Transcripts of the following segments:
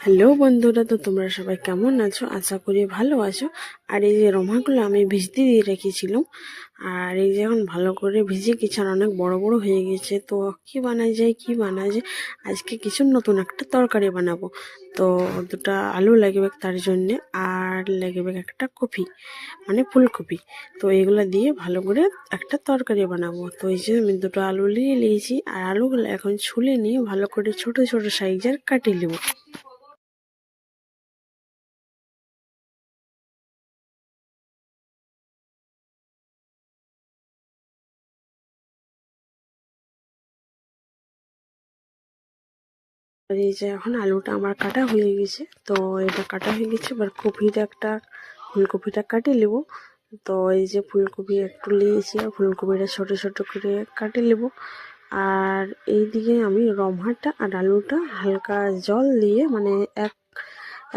Hello বন্ধুরা, তো তোমরা সবাই কেমন আছো? আশা করি ভালো আছো। আর এই যে রমাগুলো আমি ভিজতে দিয়ে রেখেছিলাম, আর এই যে এখন ভালো করে ভিজে গেছে আর অনেক বড় বড় হয়ে গেছে। তো কি বানা যায় আজকে কিছু নতুন একটা তরকারি বানাবো। তো দুটো আলু লাগবে তার জন্যে, আর লাগবে একটা কপি মানে ফুলকপি। তো এগুলো দিয়ে ভালো করে একটা তরকারি বানাবো। তো এই যে আমি দুটো আলু নিয়ে নিয়েছি, আর আলুগুলো এখন ছুলে নিয়ে ভালো করে ছোট ছোট সাইজের কাটিয়ে নেবো। আর এই যে এখন আলুটা আমার কাটা হয়ে গেছে। তো এটা কাটা হয়ে গেছে, এবার কপিটা একটা ফুলকপিটা কাটিয়ে নেব। তো এই যে ফুলকপি একটু নিয়েছি, আর ফুলকপিটা ছোট ছোট করে কাটিয়ে নেব। আর এইদিকে আমি রমহাটা আর আলুটা হালকা জল দিয়ে, মানে এক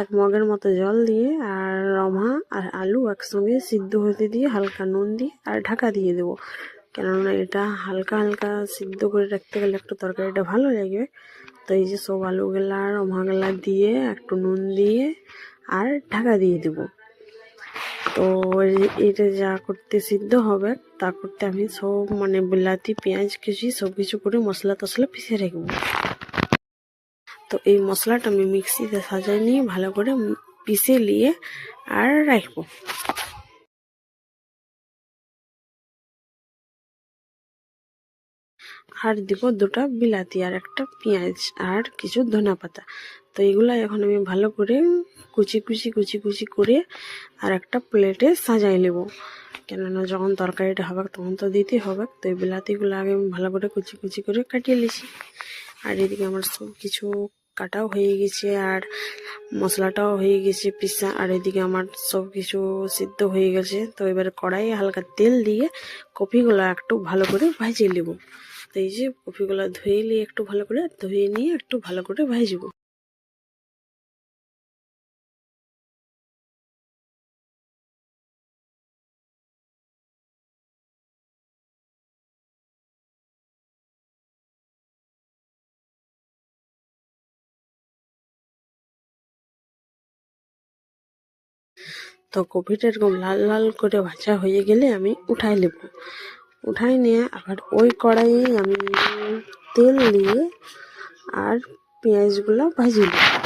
এক মগের মতো জল দিয়ে, আর রমহা আর আলু একসঙ্গে সিদ্ধ হতে দিয়ে হালকা নুন দিয়ে আর ঢাকা দিয়ে দেবো। কেননা এটা হালকা হালকা সিদ্ধ করে রাখতে গেলে একটু তরকারিটা ভালো লাগবে। তো এই যে সব আলুগুলা রমহাগুলা দিয়ে একটু নুন দিয়ে আর ঢাকা দিয়ে দেব। তো এটা যা করতে সিদ্ধ হবে তা করতে আমি সব মানে বিলাতি পেঁয়াজ কিছু সব কিছু করে মশলা টশলা পিষে রাখবো। তো এই মশলাটা আমি মিক্সিতে সাজাই নিয়ে ভালো করে পিষে নিয়ে আর রাখবো। আর দিব দুটো বিলাতি আর একটা পেঁয়াজ আর কিছু ধনে পাতা। তো এগুলো এখন আমি ভালো করে কুচি কুচি কুচি কুচি করে আর একটা প্লেটে সাজাই নেব। কেননা যখন তরকারিটা হবে তখন তো দিতে হবে। তো এই বিলাতিগুলো আগে আমি ভালো করে কুচি কুচি করে কাটিয়ে নিয়েছি। আর এদিকে আমার সব কিছু কাটাও হয়ে গেছে, আর মশলাটাও হয়ে গেছে পিসা, আর এদিকে আমার সব কিছু সিদ্ধ হয়ে গেছে। তো এবারে কড়াইয়ে হালকা তেল দিয়ে কপিগুলো একটু ভালো করে ভাজিয়ে নেব। তো এই যে কপিগুলো ধুয়ে নিয়ে একটু ভালো করে ধুয়ে নিয়ে একটু ভালো করে ভাজবো। তো কপিটা এরকম লাল লাল করে ভাজা হয়ে গেলে আমি উঠাই নেব। উঠাই নিয়ে আবার ওই কড়াইয়ে আমি তেল দিয়ে আর পেঁয়াজগুলো ভাজি নেব।